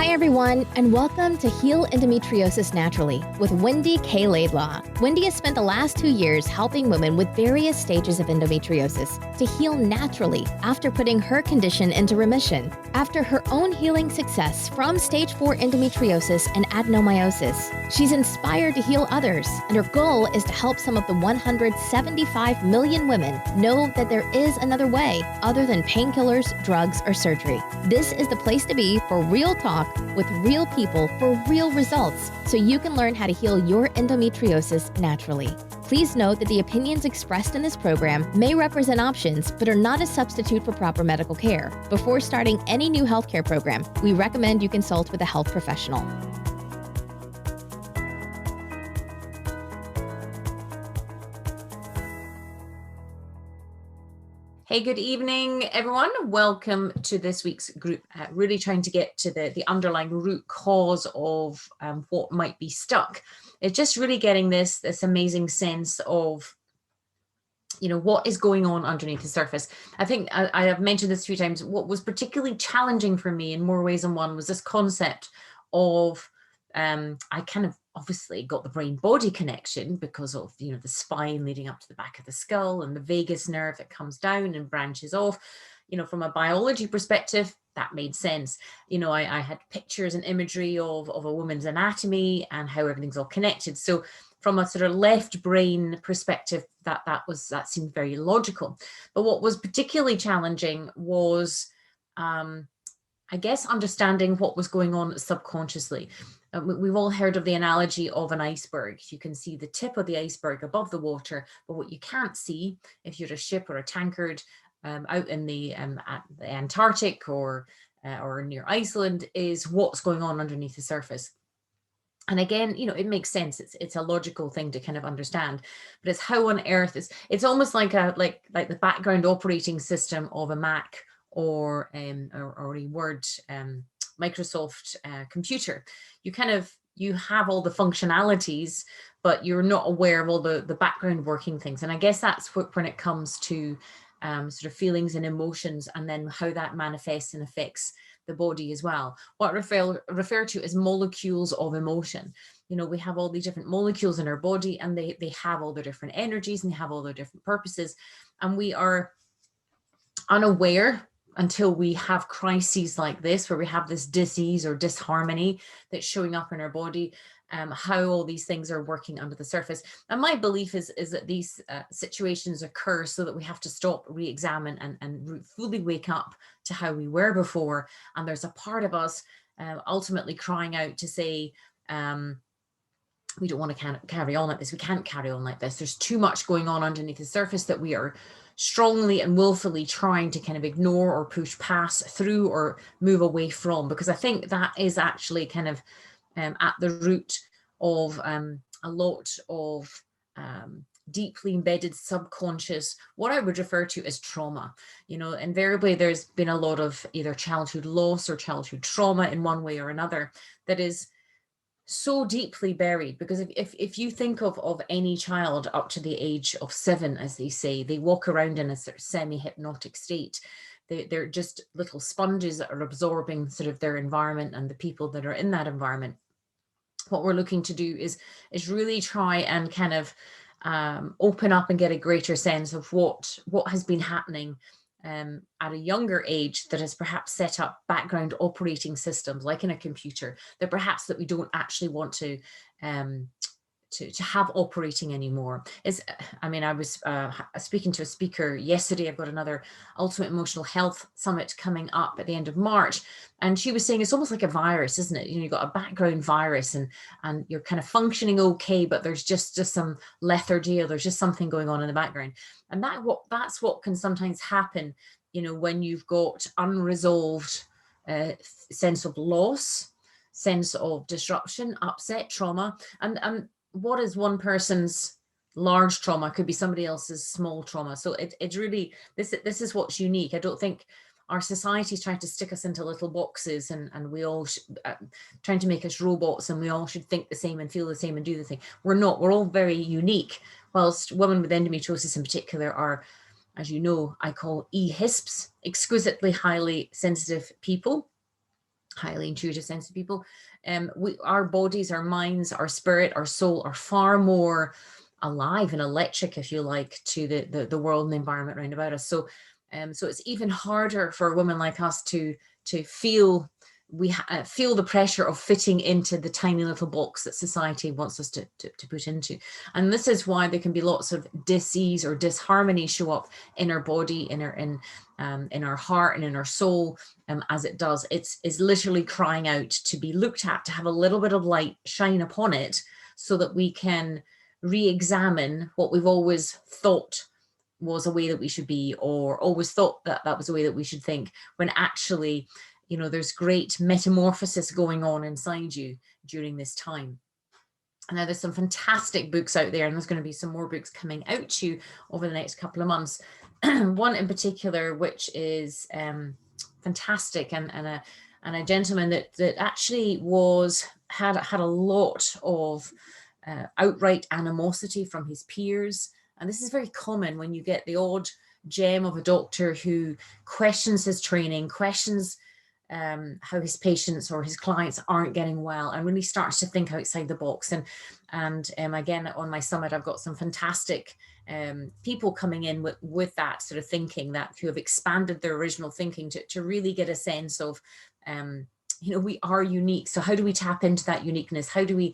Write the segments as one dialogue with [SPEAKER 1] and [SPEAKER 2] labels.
[SPEAKER 1] Hi, everyone, and welcome to Heal Endometriosis Naturally with Wendy K Laidlaw. Wendy has spent the last 2 years helping women with various stages of endometriosis to heal naturally after putting her condition into remission. After her own healing success from stage 4 endometriosis and adenomyosis, she's inspired to heal others, and her goal is to help some of the 175 million women know that there is another way other than painkillers, drugs, or surgery. This is the place to be for real talk with real people for real results, so you can learn how to heal your endometriosis naturally. Please note that the opinions expressed in this program may represent options, but are not a substitute for proper medical care. Before starting any new healthcare program, we recommend you consult with a health professional.
[SPEAKER 2] Hey, good evening, everyone. Welcome to this week's group, really trying to get to the underlying root cause of what might be stuck. It's just really getting this amazing sense of, what is going on underneath the surface. I think I have mentioned this a few times. What was particularly challenging for me in more ways than one was this concept of, I kind of obviously got the brain-body connection because of, the spine leading up to the back of the skull and the vagus nerve that comes down and branches off. From a biology perspective, that made sense. I had pictures and imagery of a woman's anatomy and how everything's all connected. So from a sort of left brain perspective, that seemed very logical. But what was particularly challenging was, I guess, understanding what was going on subconsciously. We've all heard of the analogy of an iceberg. You can see the tip of the iceberg above the water, but what you can't see if you're a ship or a tankard out in the Antarctic or near Iceland is what's going on underneath the surface. And again, it makes sense. It's a logical thing to kind of understand, but it's how on earth it's almost like the background operating system of a Mac or a Word Microsoft computer. You have all the functionalities, but you're not aware of all the background working things. And I guess that's when it comes to sort of feelings and emotions, and then how that manifests and affects the body as well. What I refer to as molecules of emotion. We have all these different molecules in our body, and they have all their different energies and they have all their different purposes. And we are unaware until we have crises like this, where we have this disease or disharmony that's showing up in our body, how all these things are working under the surface. And my belief is that these situations occur so that we have to stop, re-examine, and fully wake up to how we were before. And there's a part of us ultimately crying out to say, we don't want to carry on like this. We can't carry on like this. There's too much going on underneath the surface that we are strongly and willfully trying to kind of ignore or push past through or move away from, because I think that is actually kind of at the root of a lot of deeply embedded subconscious, what I would refer to as trauma. Invariably there's been a lot of either childhood loss or childhood trauma in one way or another that is so deeply buried. Because if you think of any child up to the age of 7, as they say, they walk around in a sort of semi-hypnotic state. They're just little sponges that are absorbing sort of their environment and the people that are in that environment. What we're looking to do is really try and kind of open up and get a greater sense of what has been happening at a younger age that has perhaps set up background operating systems like in a computer that we don't actually want to have operating anymore. I was speaking to a speaker yesterday. I've got another Ultimate Emotional Health Summit coming up at the end of March. And she was saying it's almost like a virus, isn't it? You've got a background virus and you're kind of functioning okay, but there's just some lethargy, or there's just something going on in the background. And that's what can sometimes happen, when you've got unresolved sense of loss, sense of disruption, upset, trauma. And what is one person's large trauma could be somebody else's small trauma. So it's really, this is what's unique. I don't think our society is trying to stick us into little boxes and we all trying to make us robots, and we all should think the same and feel the same and do the thing. We're not. We're all very unique. Whilst women with endometriosis in particular are, as you know, I call Ehisps, exquisitely highly sensitive people. highly intuitive, sensitive people, our bodies, our minds, our spirit, our soul are far more alive and electric, if you like, to the world and the environment around about us. So it's even harder for a woman like us to feel, feel the pressure of fitting into the tiny little box that society wants us to put into. And this is why there can be lots of dis-ease or disharmony show up in our body, in our heart and in our soul, as it does. It's literally crying out to be looked at, to have a little bit of light shine upon it, so that we can re-examine what we've always thought was a way that we should be, or always thought that that was the way that we should think, when actually, you know, there's great metamorphosis going on inside you during this time. And now there's some fantastic books out there, and there's going to be some more books coming out to you over the next couple of months. One in particular, which is fantastic, and a gentleman that actually had a lot of outright animosity from his peers. And this is very common when you get the odd gem of a doctor who questions his training, questions how his patients or his clients aren't getting well, and really starts to think outside the box. And again, on my summit, I've got some fantastic people coming in with that sort of thinking, that who have expanded their original thinking to really get a sense of, you know, we are unique. So how do we tap into that uniqueness? How do we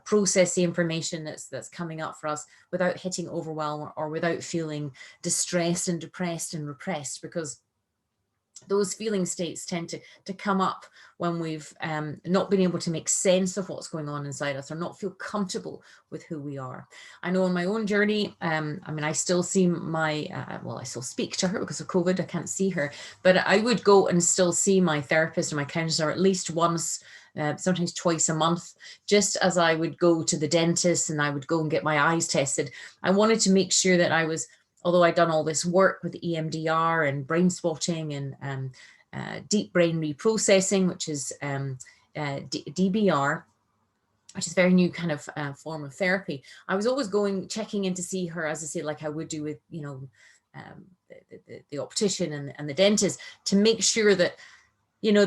[SPEAKER 2] process the information that's coming up for us without hitting overwhelm, or without feeling distressed and depressed and repressed? Because those feeling states tend to come up when we've not been able to make sense of what's going on inside us, or not feel comfortable with who we are. I know on my own journey, I mean, I still see I still speak to her because of COVID. I can't see her, but I would go and still see my therapist and my counselor at least once, sometimes twice a month, just as I would go to the dentist and I would go and get my eyes tested. I wanted to make sure that I was, although I'd done all this work with EMDR and brain spotting and deep brain reprocessing, which is DBR, which is a very new kind of form of therapy, I was always checking in to see her, as I say, like I would do with, you know, the optician and the dentist, to make sure that, you know,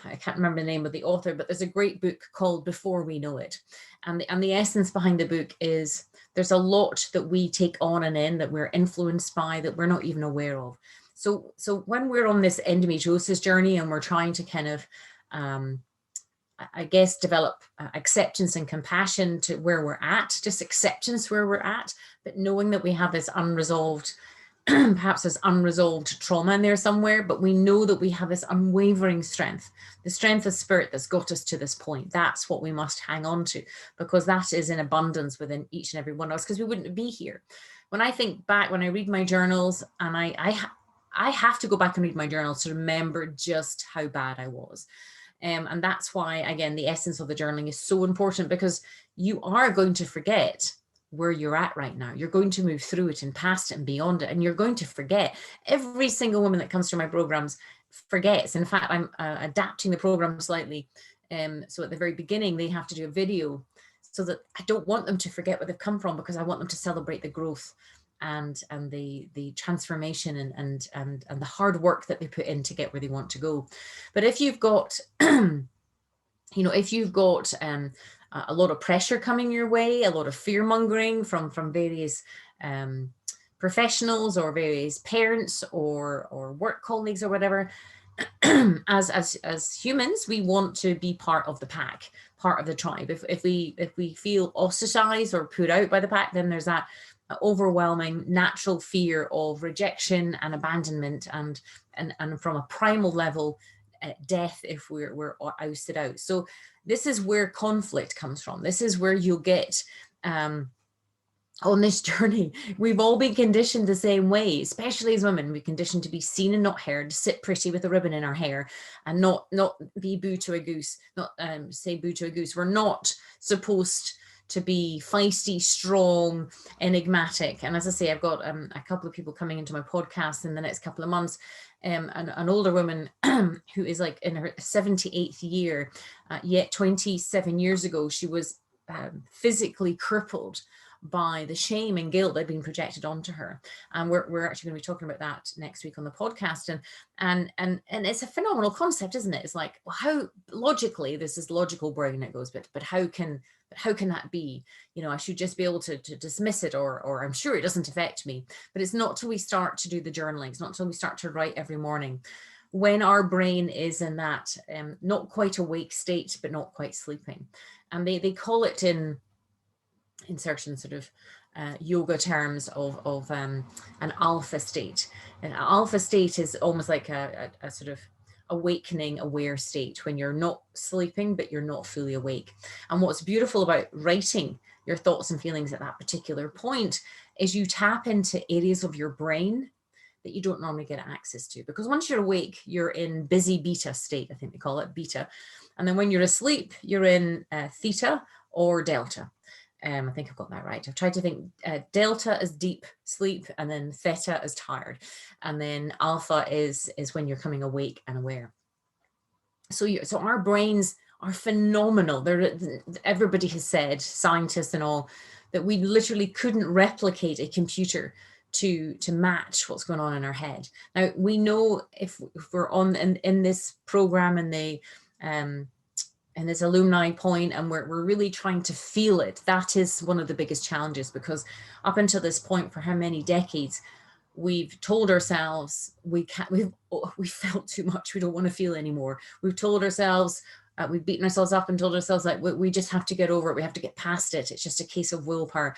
[SPEAKER 2] I can't remember the name of the author, but there's a great book called Before We Know It. And the essence behind the book is, there's a lot that we take on and in, that we're influenced by, that we're not even aware of. So when we're on this endometriosis journey and we're trying to kind of, I guess, develop acceptance and compassion to where we're at, just acceptance where we're at, but knowing that we have this unresolved, perhaps this unresolved trauma in there somewhere, but we know that we have this unwavering strength, the strength of spirit that's got us to this point. That's what we must hang on to, because that is in abundance within each and every one of us, because we wouldn't be here. When I think back, when I read my journals, and I have to go back and read my journals to remember just how bad I was. And that's why, again, the essence of the journaling is so important, because you are going to forget where you're at right now. You're going to move through it and past it and beyond it, and you're going to forget. Every single woman that comes through my programs forgets. In fact, I'm adapting the program slightly. So at the very beginning, they have to do a video, so that I don't want them to forget where they've come from, because I want them to celebrate the growth and the transformation and the hard work that they put in to get where they want to go. But if you've got, you know, if you've got a lot of pressure coming your way, a lot of fear mongering from various professionals or various parents or work colleagues or whatever, as humans, we want to be part of the pack, part of the tribe. If we feel ostracized or put out by the pack, then there's that overwhelming natural fear of rejection and abandonment, and from a primal level, death if we're ousted out. So this is where conflict comes from. This is where you'll get on this journey. We've all been conditioned the same way, especially as women. We're conditioned to be seen and not heard, to sit pretty with a ribbon in our hair, and not be boo to a goose, not say boo to a goose. We're not supposed to be feisty, strong, enigmatic. And as I say, I've got a couple of people coming into my podcast in the next couple of months. An older woman who is like in her 78th year, yet 27 years ago, she was physically crippled by the shame and guilt that had been projected onto her. And we're actually going to be talking about that next week on the podcast. And it's a phenomenal concept, isn't it? It's like, well, how logically, this is logical brain that goes, but how can that be? You know, I should just be able to dismiss it, or I'm sure it doesn't affect me. But it's not till we start to do the journaling. It's not till we start to write every morning, when our brain is in that not quite awake state, but not quite sleeping. And they call it in certain sort of yoga terms of an alpha state. An alpha state is almost like a sort of awakening, aware state, when you're not sleeping, but you're not fully awake. And what's beautiful about writing your thoughts and feelings at that particular point is you tap into areas of your brain that you don't normally get access to, because once you're awake, you're in busy beta state. I think they call it beta. And then when you're asleep, you're in theta or delta. I think I've got that right. I've tried to think delta is deep sleep, and then theta is tired. And then alpha is when you're coming awake and aware. So our brains are phenomenal. Everybody has said, scientists and all, that we literally couldn't replicate a computer to match what's going on in our head. Now, we know if we're on in this program and this alumni point, and we're really trying to feel it, that is one of the biggest challenges, because up until this point, for how many decades, we've told ourselves we felt too much, we don't want to feel anymore. We've told ourselves, we've beaten ourselves up and told ourselves like we just have to get over it, we have to get past it, it's just a case of willpower.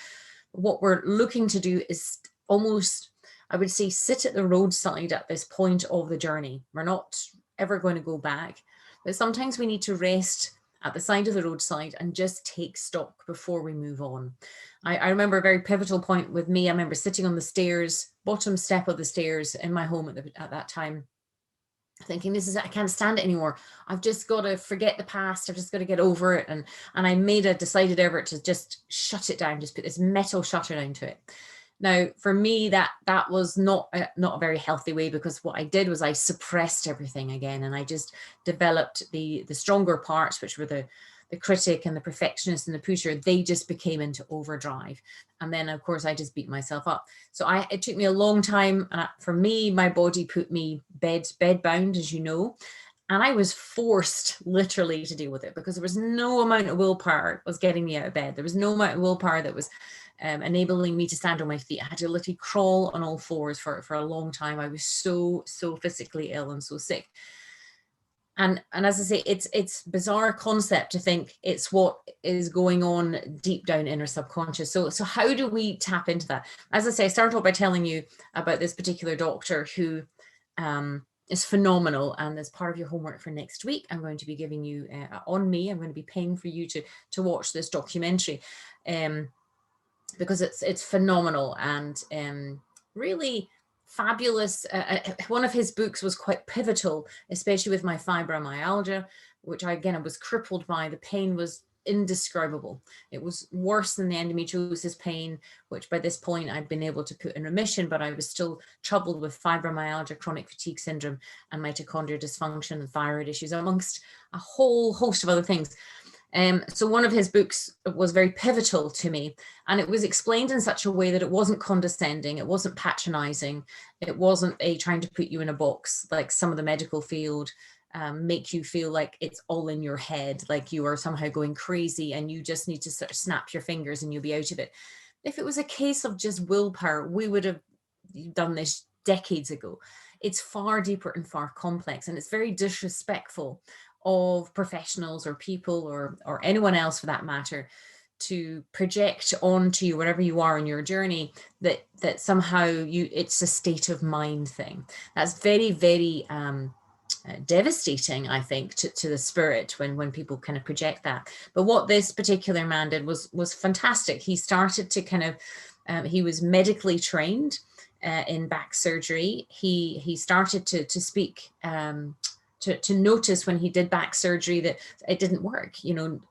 [SPEAKER 2] What we're looking to do is almost, I would say, sit at the roadside at this point of the journey. We're not ever going to go back, but sometimes we need to rest at the side of the roadside and just take stock before we move on. I remember a very pivotal point with me. I remember sitting on the stairs, bottom step of the stairs in my home at that time, thinking, I can't stand it anymore. I've just got to forget the past. I've just got to get over it. And I made a decided effort to just shut it down, just put this metal shutter down to it. Now, for me, that was not a very healthy way, because what I did was I suppressed everything again, and I just developed the stronger parts, which were the critic and the perfectionist and the pusher. They just became into overdrive, and then of course I just beat myself up. So it took me a long time. For me, my body put me bed bound, as you know. And I was forced literally to deal with it, because there was no amount of willpower was getting me out of bed. There was no amount of willpower that was enabling me to stand on my feet. I had to literally crawl on all fours for a long time. I was so physically ill and so sick. And as I say, it's bizarre concept to think it's what is going on deep down in our subconscious. So how do we tap into that? As I say, I started off by telling you about this particular doctor who is phenomenal. And as part of your homework for next week, I'm going to be giving you I'm going to be paying for you to watch this documentary, because it's phenomenal and really fabulous. One of his books was quite pivotal, especially with my fibromyalgia, which I was crippled by. The pain was indescribable. It was worse than the endometriosis pain, which by this point I'd been able to put in remission, but I was still troubled with fibromyalgia, chronic fatigue syndrome, and mitochondrial dysfunction and thyroid issues, amongst a whole host of other things. So one of his books was very pivotal to me, and it was explained in such a way that it wasn't condescending, it wasn't patronizing, it wasn't trying to put you in a box like some of the medical field make you feel like it's all in your head, like you are somehow going crazy and you just need to sort of snap your fingers and you'll be out of it. If it was a case of just willpower, we would have done this decades ago. It's far deeper and far complex, and it's very disrespectful of professionals or people or anyone else for that matter to project onto you, wherever you are in your journey, that somehow it's a state of mind thing. That's very, very devastating, I think, to the spirit when people kind of project that. But what this particular man did was fantastic. He started to kind of he was medically trained in back surgery. He started to speak to notice when he did back surgery that it didn't work,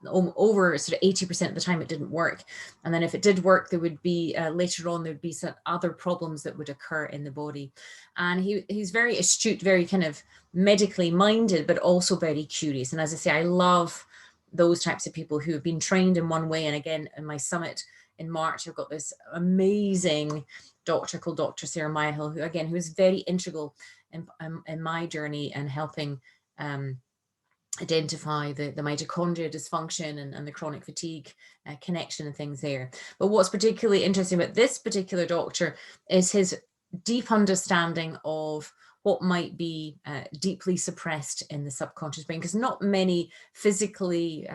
[SPEAKER 2] over sort of 80% of the time it didn't work. And then if it did work, there would be later on, there'd be some other problems that would occur in the body. And he's very astute, very kind of medically minded, but also very curious. And as I say, I love those types of people who have been trained in one way. And again, in my summit in March, I've got this amazing doctor called Dr. Sarah Myhill, who is very integral in my journey and helping identify the mitochondria dysfunction and the chronic fatigue connection and things there. But what's particularly interesting about this particular doctor is his deep understanding of what might be deeply suppressed in the subconscious brain, because not many physically,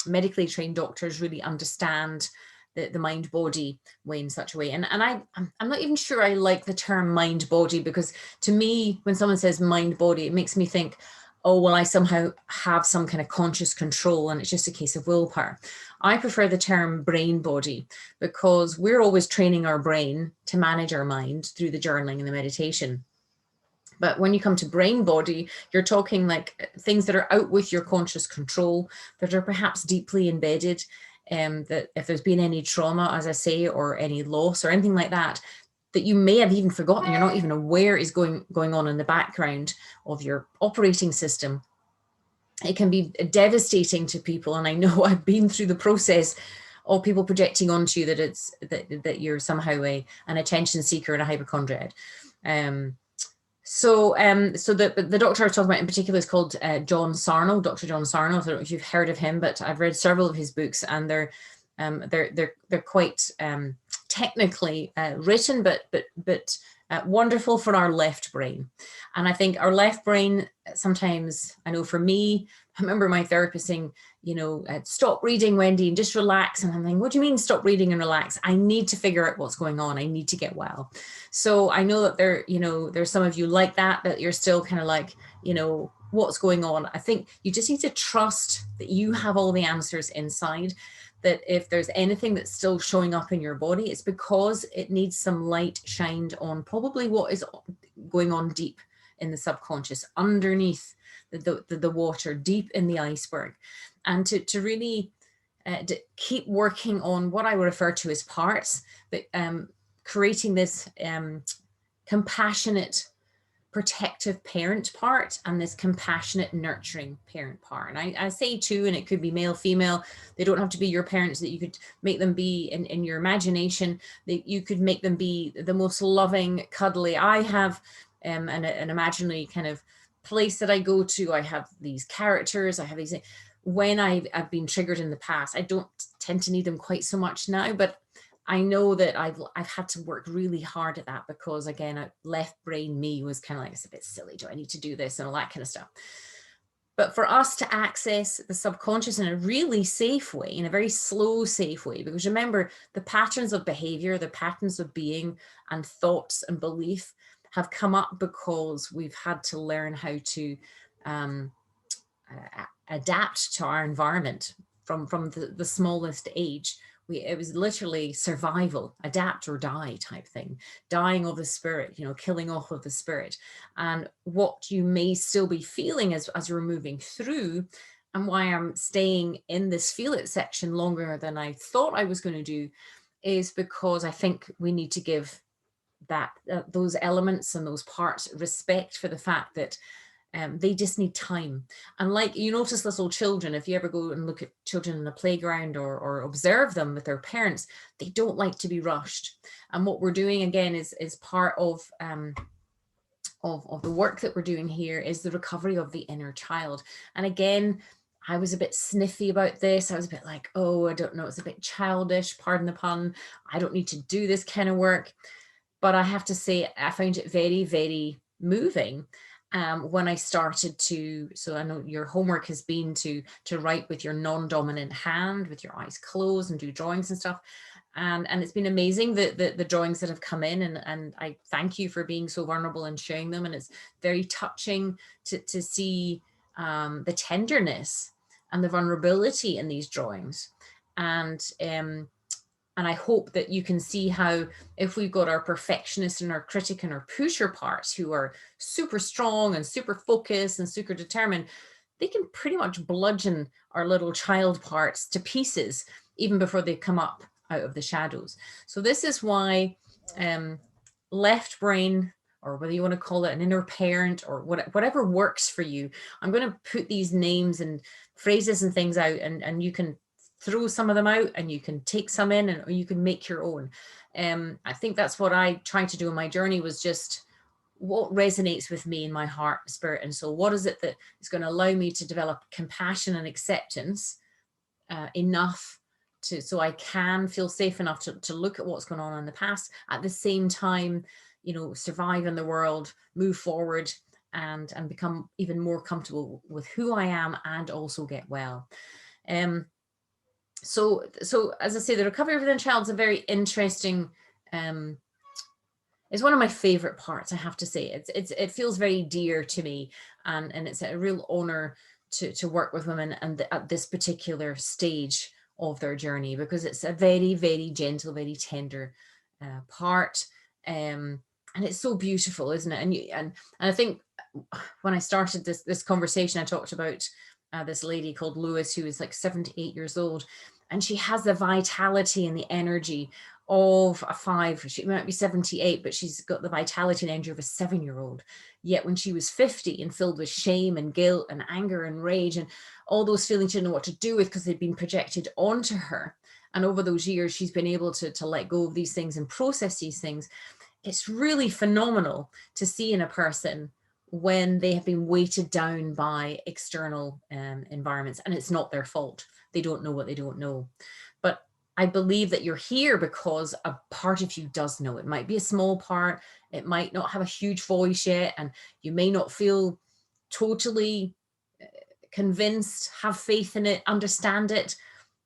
[SPEAKER 2] medically trained doctors really understand the mind-body way in such a way. And I'm not even sure I like the term mind-body, because to me, when someone says mind-body, it makes me think, oh, well, I somehow have some kind of conscious control and it's just a case of willpower. I prefer the term brain body, because we're always training our brain to manage our mind through the journaling and the meditation. But when you come to brain body, you're talking like things that are out with your conscious control, that are perhaps deeply embedded, that if there's been any trauma, as I say, or any loss or anything like that, that you may have even forgotten, you're not even aware is going on in the background of your operating system. It can be devastating to people. And I know I've been through the process of people projecting onto you that it's that you're somehow an attention seeker and a hypochondriac. So the doctor I was talking about in particular is called John Sarno, Dr. John Sarno. I don't know if you've heard of him, but I've read several of his books, and they're quite technically written, but wonderful for our left brain. And I think our left brain sometimes, I know for me, I remember my therapist saying, stop reading, Wendy, and just relax. And I'm thinking, what do you mean stop reading and relax? I need to figure out what's going on. I need to get well. So I know that there's some of you like that you're still kind of like, what's going on. I think you just need to trust that you have all the answers inside, that if there's anything that's still showing up in your body, it's because it needs some light shined on probably what is going on deep in the subconscious, underneath the water, deep in the iceberg. And to really to keep working on what I would refer to as parts, but creating this compassionate, protective parent part and this compassionate, nurturing parent part. And I say two, and it could be male, female. They don't have to be your parents, that you could make them be in your imagination, that you could make them be the most loving, cuddly. I have an imaginary kind of place that I go to. I have these characters. I have these, when I've been triggered in the past, I don't tend to need them quite so much now, but I know that I've had to work really hard at that, because again, left brain me was kind of like, it's a bit silly. Do I need to do this and all that kind of stuff? But for us to access the subconscious in a really safe way, in a very slow, safe way, because remember, the patterns of behavior, the patterns of being and thoughts and belief have come up because we've had to learn how to adapt to our environment from the smallest age. It was literally survival, adapt or die type thing, dying of the spirit, killing off of the spirit. And what you may still be feeling as you're moving through, and why I'm staying in this feel it section longer than I thought I was going to do, is because I think we need to give that those elements and those parts respect for the fact that they just need time. And like you notice little children, if you ever go and look at children in a playground or observe them with their parents, they don't like to be rushed. And what we're doing again is part of the work that we're doing here is the recovery of the inner child. And again, I was a bit sniffy about this. I was a bit like, oh, I don't know, it's a bit childish, pardon the pun. I don't need to do this kind of work. But I have to say, I found it very, very moving when I started to, so I know your homework has been to write with your non-dominant hand, with your eyes closed, and do drawings and stuff. And it's been amazing, the drawings that have come in, and I thank you for being so vulnerable and sharing them. And it's very touching to see the tenderness and the vulnerability in these drawings. And I hope that you can see how, if we've got our perfectionist and our critic and our pusher parts who are super strong and super focused and super determined, they can pretty much bludgeon our little child parts to pieces even before they come up out of the shadows. So this is why left brain, or whether you want to call it an inner parent or whatever works for you, I'm going to put these names and phrases and things out, and you can throw some of them out and you can take some in, and or you can make your own. I think that's what I tried to do in my journey, was just what resonates with me in my heart, spirit, and soul. What is it that is going to allow me to develop compassion and acceptance enough to, so I can feel safe enough to look at what's going on in the past, at the same time, you know, survive in the world, move forward, and become even more comfortable with who I am, and also get well. So as I say, the recovery within a child is a very interesting, it's one of my favorite parts, I have to say. It feels very dear to me, and it's a real honor to work with women and at this particular stage of their journey, because it's a very, very gentle, very tender part, and it's so beautiful, isn't it? And I think when I started this conversation, I talked about this lady called Lewis, who is like 78 years old, and she has the vitality and the energy of a 5. She might be 78, but she's got the vitality and energy of a 7-year-old. Yet when she was 50 and filled with shame and guilt and anger and rage and all those feelings she didn't know what to do with because they'd been projected onto her, and over those years she's been able to let go of these things and process these things. It's really phenomenal to see in a person when they have been weighted down by external environments, and it's not their fault. They don't know what they don't know. But I believe that you're here because a part of you does know. It might be a small part, it might not have a huge voice yet, and you may not feel totally convinced, have faith in it, understand it,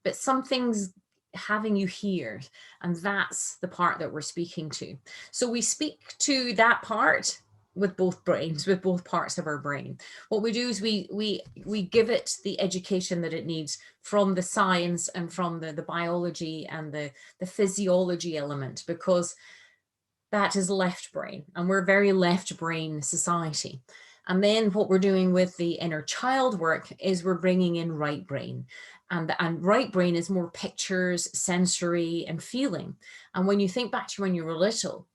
[SPEAKER 2] but something's having you here, and that's the part that we're speaking to. So we speak to that part with both brains, with both parts of our brain. What we do is we give it the education that it needs from the science and from the biology and the physiology element, because that is left brain, and we're a very left brain society. And then what we're doing with the inner child work is we're bringing in right brain. And right brain is more pictures, sensory, and feeling. And when you think back to when you were little,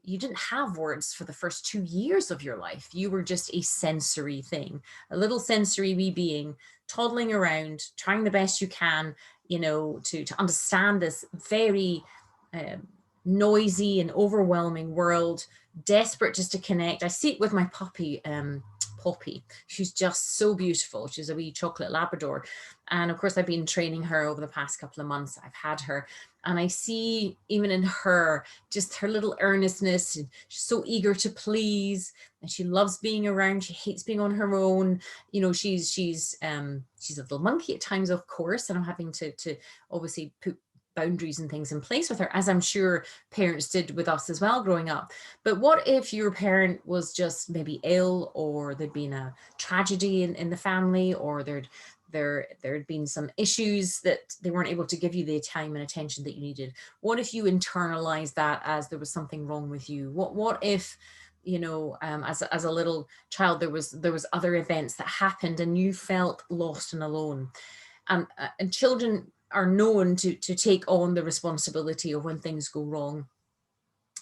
[SPEAKER 2] you didn't have words for the first 2 years of your life. You were just a sensory thing, a little sensory wee being, toddling around, trying the best you can, you know, to understand this very noisy and overwhelming world, desperate just to connect. I see it with my puppy, Poppy. She's just so beautiful. She's a wee chocolate Labrador. And of course, I've been training her over the past couple of months. I've had her. And I see even in her, just her little earnestness. And she's so eager to please. And she loves being around. She hates being on her own. You know, she's a little monkey at times, of course. And I'm having to obviously put boundaries and things in place with her, as I'm sure parents did with us as well growing up. But what if your parent was just maybe ill, or there'd been a tragedy in the family, or there'd been some issues that they weren't able to give you the time and attention that you needed? What if you internalized that as there was something wrong with you? What if, you know, as a little child, there was other events that happened and you felt lost and alone? And children are known to take on the responsibility of when things go wrong.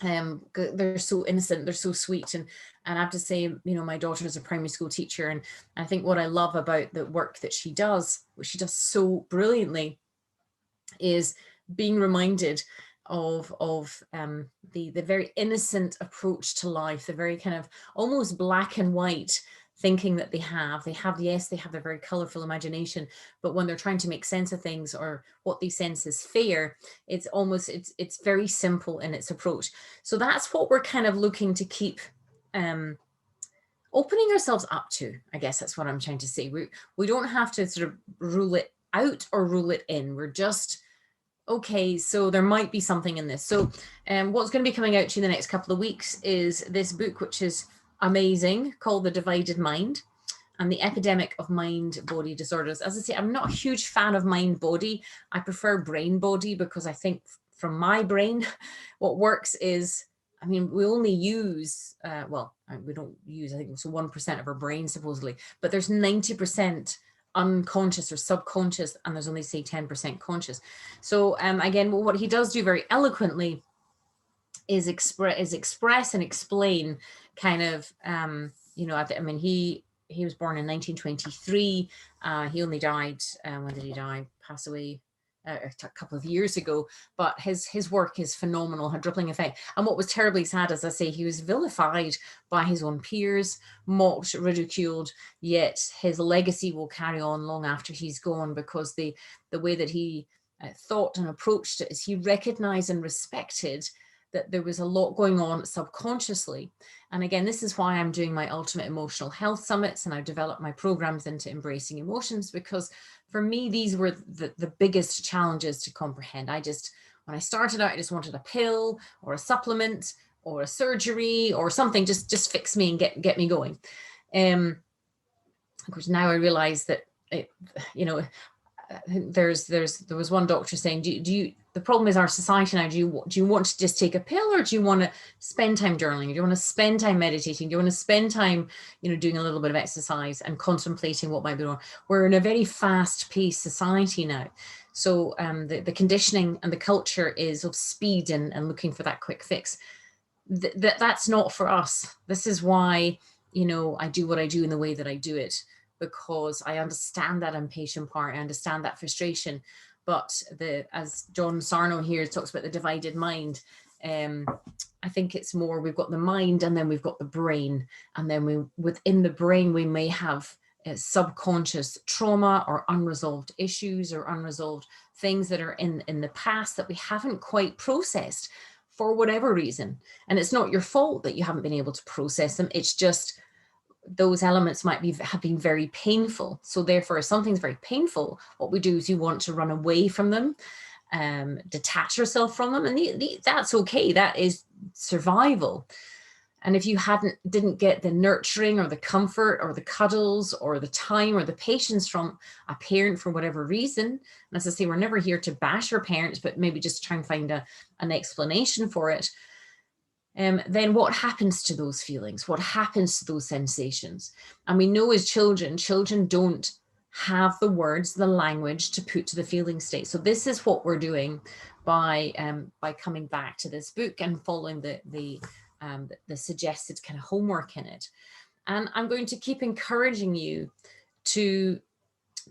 [SPEAKER 2] They're so innocent, they're so sweet, and I have to say, you know, my daughter is a primary school teacher, and I think what I love about the work that she does, which she does so brilliantly, is being reminded of the very innocent approach to life, the very kind of almost black and white thinking that they have. Yes, they have a very colorful imagination, but when they're trying to make sense of things, or what they sense is fair, it's very simple in its approach. So that's what we're kind of looking to keep opening ourselves up to. I guess that's what I'm trying to say. We don't have to sort of rule it out or rule it in. We're just, okay, so there might be something in this. So what's going to be coming out to you in the next couple of weeks is this book, which is amazing, called The Divided Mind and the Epidemic of Mind-Body Disorders. As I say, I'm not a huge fan of mind-body. I prefer brain-body, because I think from my brain, what works is, I mean, we only use, we don't use, I think it's 1% of our brain supposedly, but there's 90% unconscious or subconscious, and there's only, say, 10% conscious. So again, what he does do very eloquently is express and explain kind of, you know, I mean, he was born in 1923. He only died, when did he die? Pass away a couple of years ago, but his work is phenomenal, had rippling effect. And what was terribly sad, as I say, he was vilified by his own peers, mocked, ridiculed, yet his legacy will carry on long after he's gone, because the way that he thought and approached it is he recognized and respected that there was a lot going on subconsciously. And again, this is why I'm doing my Ultimate Emotional Health Summits, and I've developed my programs into embracing emotions, because for me, these were the biggest challenges to comprehend. When I started out, I just wanted a pill or a supplement or a surgery or something, just fix me and get me going. Of course, now I realize that, there was one doctor saying, the problem is our society now, do you want to just take a pill, or do you want to spend time journaling? Do you want to spend time meditating? Do you want to spend time, doing a little bit of exercise and contemplating what might be wrong? We're in a very fast-paced society now. So the conditioning and the culture is of speed and looking for that quick fix. That's not for us. This is why, I do what I do in the way that I do it, because I understand that impatient part. I understand that frustration. But as John Sarno here talks about the divided mind, I think it's more, we've got the mind and then we've got the brain. And then within the brain, we may have subconscious trauma or unresolved issues or unresolved things that are in the past that we haven't quite processed for whatever reason. And it's not your fault that you haven't been able to process them. It's just those elements have been very painful. So therefore, if something's very painful, what we do is you want to run away from them, detach yourself from them. And that's okay. That is survival. And if you didn't get the nurturing or the comfort or the cuddles or the time or the patience from a parent for whatever reason, and as I say, we're never here to bash our parents, but maybe just try and find an explanation for it. Then what happens to those feelings? What happens to those sensations? And we know as children don't have the words, the language to put to the feeling state. So this is what we're doing by coming back to this book and following the suggested kind of homework in it. And I'm going to keep encouraging you to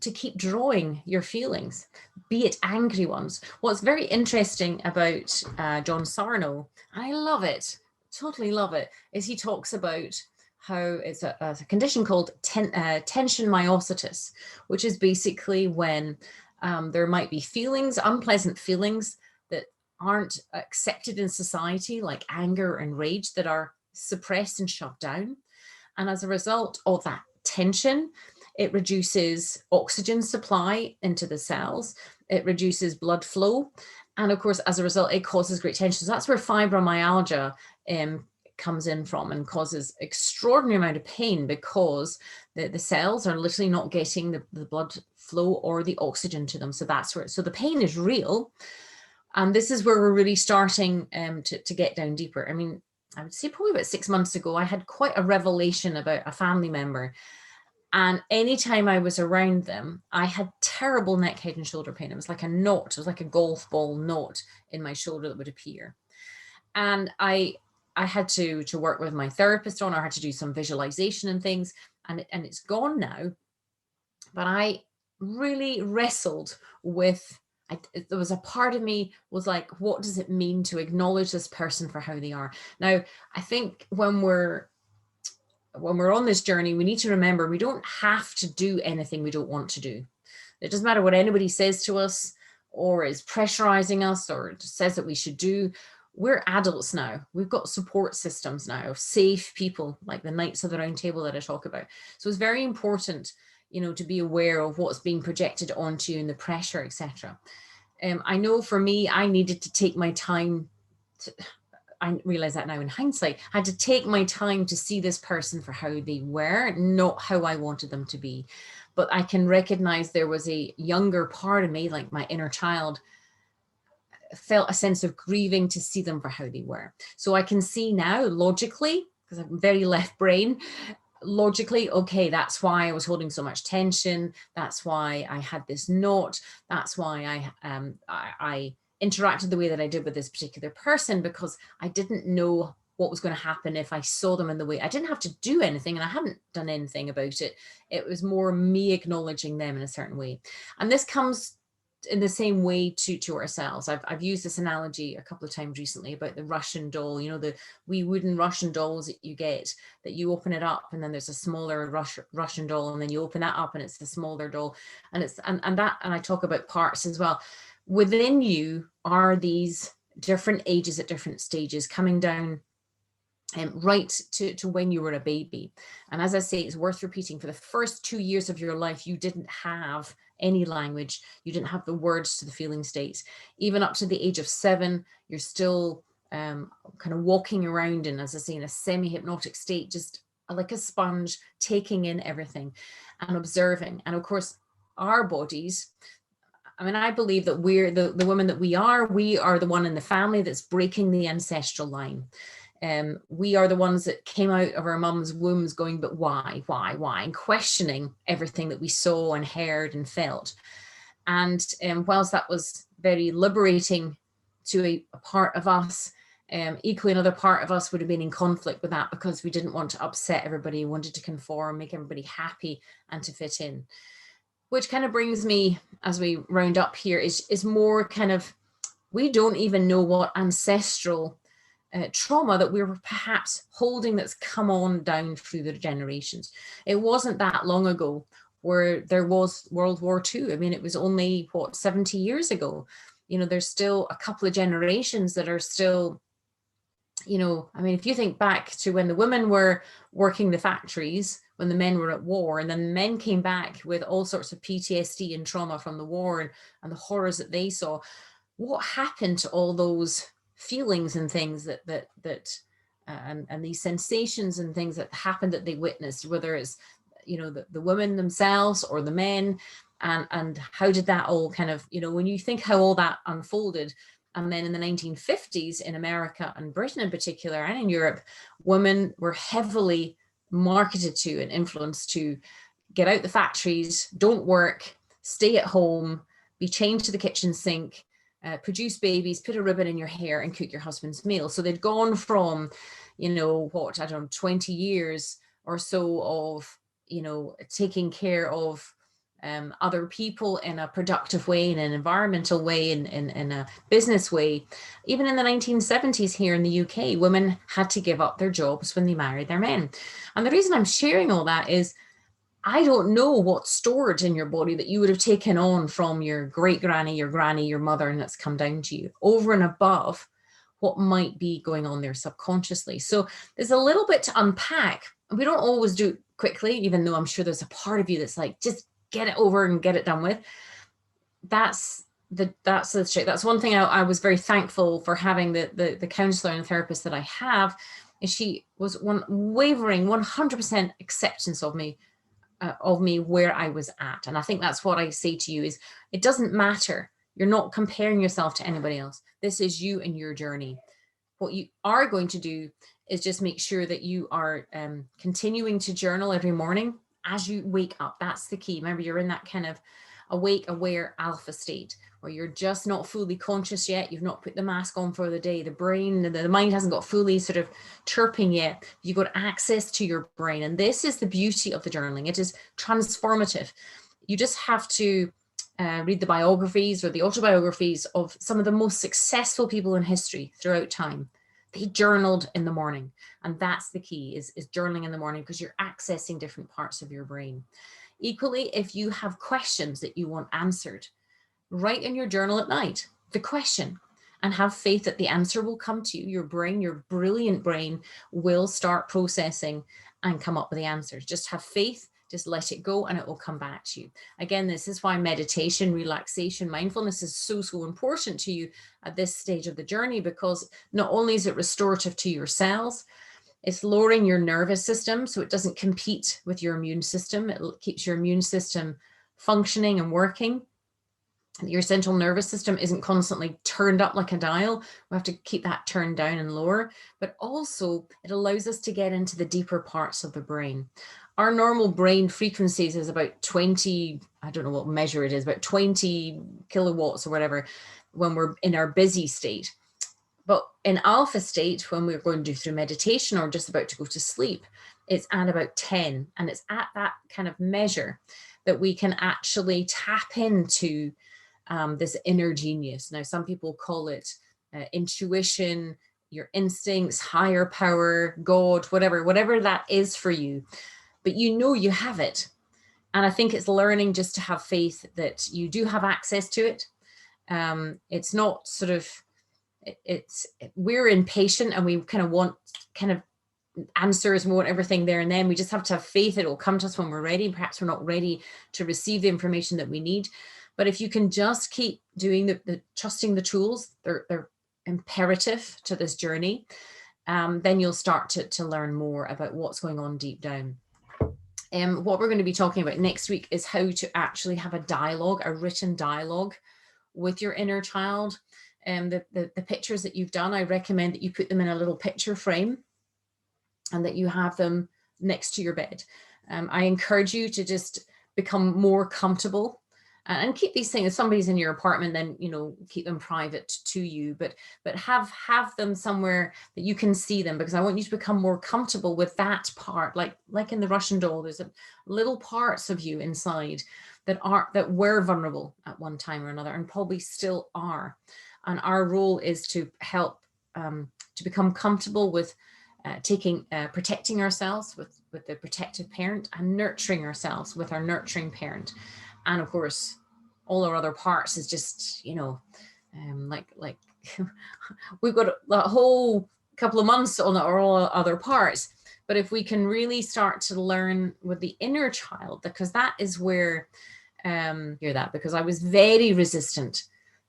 [SPEAKER 2] keep drawing your feelings, be it angry ones. What's very interesting about John Sarno, I love it, totally love it, is he talks about how it's a condition called tension myositis, which is basically when there might be feelings, unpleasant feelings that aren't accepted in society, like anger and rage, that are suppressed and shut down. And as a result of that tension, it reduces oxygen supply into the cells. It reduces blood flow. And of course, as a result, it causes great tension. So that's where fibromyalgia comes in from and causes extraordinary amount of pain, because the cells are literally not getting the blood flow or the oxygen to them. So that's where, so the pain is real. And this is where we're really starting to get down deeper. I mean, I would say probably about 6 months ago, I had quite a revelation about a family member. And anytime I was around them, I had terrible neck, head, and shoulder pain. It was like a knot. It was like a golf ball knot in my shoulder that would appear. And I had to work with my therapist on, I had to do some visualization and things, and it's gone now. But I really wrestled with, there was a part of me was like, what does it mean to acknowledge this person for how they are? Now, I think when we're on this journey, we need to remember we don't have to do anything we don't want to do. It doesn't matter what anybody says to us or is pressurizing us or says that we should do. We're adults now. We've got support systems now of safe people, like the Knights of the Round Table that I talk about. So it's very important, to be aware of what's being projected onto you and the pressure, etc. I know for me, I needed to take my time I realize that now in hindsight, I had to take my time to see this person for how they were, not how I wanted them to be. But I can recognize there was a younger part of me, like my inner child, felt a sense of grieving to see them for how they were. So I can see now logically, because I'm very left brain, logically, okay, that's why I was holding so much tension. That's why I had this knot. That's why I interacted the way that I did with this particular person, because I didn't know what was going to happen if I saw them in the way. I didn't have to do anything, and I hadn't done anything about it. It was more me acknowledging them in a certain way. And this comes in the same way to ourselves. I've used this analogy a couple of times recently about the Russian doll, you know, the wee wooden Russian dolls that you get, that you open it up and then there's a smaller Russian doll, and then you open that up and it's the smaller doll. And it's, and I talk about parts as well. Within you are these different ages at different stages coming down right to when you were a baby. And as I say, it's worth repeating, for the first 2 years of your life, you didn't have any language. You didn't have the words to the feeling states. Even up to the age of 7, you're still kind of walking around in, as I say, in a semi-hypnotic state, just like a sponge, taking in everything and observing. And of course, our bodies, I mean, I believe that we're the women that we are the one in the family that's breaking the ancestral line. We are the ones that came out of our mums' wombs going, but why, and questioning everything that we saw and heard and felt. And whilst that was very liberating to a part of us, equally another part of us would have been in conflict with that, because we didn't want to upset everybody, wanted to conform, make everybody happy and to fit in. Which kind of brings me, as we round up here, is more kind of, we don't even know what ancestral trauma that we were perhaps holding that's come on down through the generations. It wasn't that long ago where there was World War II. I mean, it was only, what, 70 years ago. You know, there's still a couple of generations that are still, you know, I mean, if you think back to when the women were working the factories, when the men were at war, and then the men came back with all sorts of PTSD and trauma from the war and the horrors that they saw, what happened to all those feelings and things and these sensations and things that happened that they witnessed, whether it's, you know, the women themselves or the men, and how did that all kind of, you know, when you think how all that unfolded. And then in the 1950s in America and Britain in particular, and in Europe, women were heavily marketed to and influenced to get out the factories, don't work, stay at home, be chained to the kitchen sink, produce babies, put a ribbon in your hair and cook your husband's meal. So they'd gone from, you know, what, I don't know, 20 years or so of, you know, taking care of other people in a productive way, in an environmental way, in a business way. Even in the 1970s here in the UK, women had to give up their jobs when they married their men. And the reason I'm sharing all that is, I don't know what's stored in your body that you would have taken on from your great granny, your mother, and that's come down to you over and above what might be going on there subconsciously. So there's a little bit to unpack. We don't always do it quickly, even though I'm sure there's a part of you that's like, just get it over and get it done with. That's one thing I was very thankful for having the counselor and the therapist that I have, is she was wavering 100% acceptance of me where I was at. And I think that's what I say to you is, it doesn't matter. You're not comparing yourself to anybody else. This is you and your journey. What you are going to do is just make sure that you are continuing to journal every morning as you wake up. That's the key. Remember, you're in that kind of awake, aware alpha state where you're just not fully conscious yet. You've not put the mask on for the day. The brain, the mind hasn't got fully sort of chirping yet. You've got access to your brain. And this is the beauty of the journaling. It is transformative. You just have to read the biographies or the autobiographies of some of the most successful people in history throughout time. They journaled in the morning. And that's the key, is journaling in the morning, because you're accessing different parts of your brain. Equally, if you have questions that you want answered, write in your journal at night the question and have faith that the answer will come to you. Your brain, your brilliant brain, will start processing and come up with the answers. Just have faith, just let it go, and it will come back to you. Again, this is why meditation, relaxation, mindfulness is so important to you at this stage of the journey, because not only is it restorative to your cells, it's lowering your nervous system so it doesn't compete with your immune system. It keeps your immune system functioning and working. Your central nervous system isn't constantly turned up like a dial. We have to keep that turned down and lower. But also, it allows us to get into the deeper parts of the brain. Our normal brain frequencies is about 20, I don't know what measure it is, about 20 kilowatts or whatever when we're in our busy state. But in alpha state, when we're going to do through meditation or just about to go to sleep, it's at about 10. And it's at that kind of measure that we can actually tap into this inner genius. Now, some people call it intuition, your instincts, higher power, God, whatever that is for you, but you have it. And I think it's learning just to have faith that you do have access to it. It's not sort of, we're impatient and we kind of want answers, and we want everything there and then. We just have to have faith it will come to us when we're ready. Perhaps we're not ready to receive the information that we need. But if you can just keep doing the trusting the tools, they're imperative to this journey, then you'll start to learn more about what's going on deep down. What we're going to be talking about next week is how to actually have a written dialogue with your inner child. The pictures that you've done, I recommend that you put them in a little picture frame and that you have them next to your bed. I encourage you to just become more comfortable and keep these things. If somebody's in your apartment, then keep them private to you, but have them somewhere that you can see them, because I want you to become more comfortable with that part. Like in the Russian doll, there's little parts of you inside that were vulnerable at one time or another, and probably still are. And our role is to help to become comfortable with protecting ourselves with the protective parent, and nurturing ourselves with our nurturing parent. And of course, all our other parts is just, like we've got a whole couple of months on our all other parts. But if we can really start to learn with the inner child, because that is where, because I was very resistant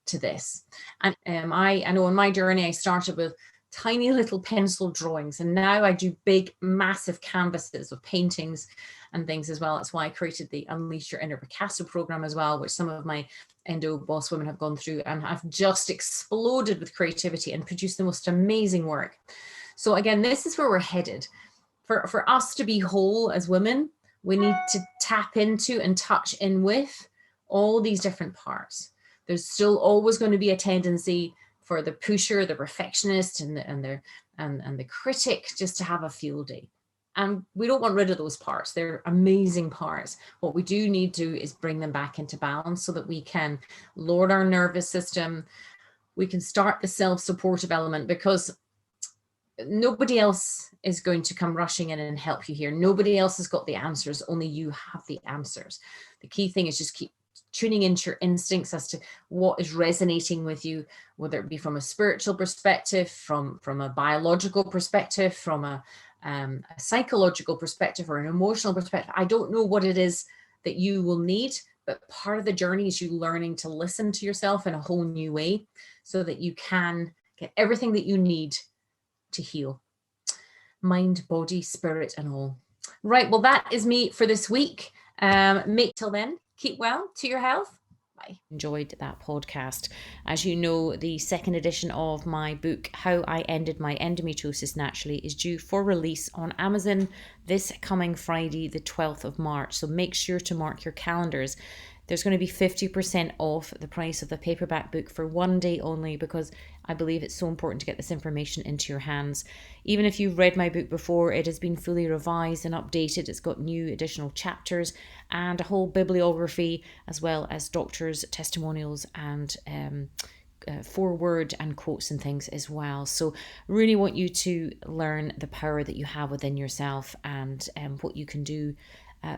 [SPEAKER 2] to this. And I know on my journey, I started with tiny little pencil drawings, and now I do big, massive canvases of paintings and things as well. That's why I created the Unleash Your Inner Picasso program as well, which some of my endo boss women have gone through, and have just exploded with creativity and produced the most amazing work. So again, this is where we're headed. For us to be whole as women, we need to tap into and touch in with all these different parts. There's still always going to be a tendency for the pusher, the perfectionist, and the critic just to have a field day. And we don't want rid of those parts. They're amazing parts. What we do need to do is bring them back into balance so that we can lower our nervous system. We can start the self-supportive element, because nobody else is going to come rushing in and help you here. Nobody else has got the answers. Only you have the answers. The key thing is just keep tuning into your instincts as to what is resonating with you, whether it be from a spiritual perspective, from a biological perspective, from a psychological perspective, or an emotional perspective. I don't know what it is that you will need, but part of the journey is you learning to listen to yourself in a whole new way so that you can get everything that you need to heal. Mind, body, spirit, and all. Right, well, that is me for this week. Till then, keep well, to your health. Bye. Enjoyed that podcast. As you know, the second edition of my book, How I Ended My Endometriosis Naturally, is due for release on Amazon this coming Friday, the 12th of March. So make sure to mark your calendars. There's going to be 50% off the price of the paperback book for one day only, because I believe it's so important to get this information into your hands. Even if you've read my book before, it has been fully revised and updated. It's got new additional chapters and a whole bibliography, as well as doctors' testimonials and foreword and quotes and things as well. So really want you to learn the power that you have within yourself, and what you can do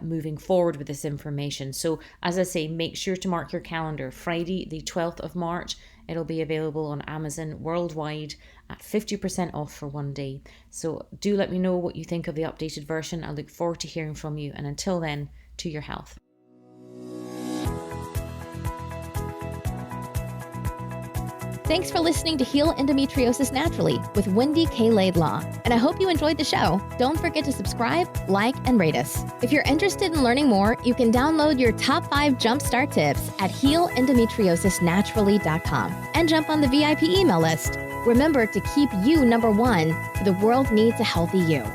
[SPEAKER 2] moving forward with this information. So as I say, make sure to mark your calendar. Friday, the 12th of March, it'll be available on Amazon worldwide at 50% off for one day. So do let me know what you think of the updated version. I look forward to hearing from you. And until then, to your health.
[SPEAKER 1] Thanks for listening to Heal Endometriosis Naturally with Wendy K Laidlaw, and I hope you enjoyed the show. Don't forget to subscribe, like, and rate us. If you're interested in learning more, you can download your top 5 jumpstart tips at healendometriosisnaturally.com and jump on the VIP email list. Remember to keep you number one. The world needs a healthy you.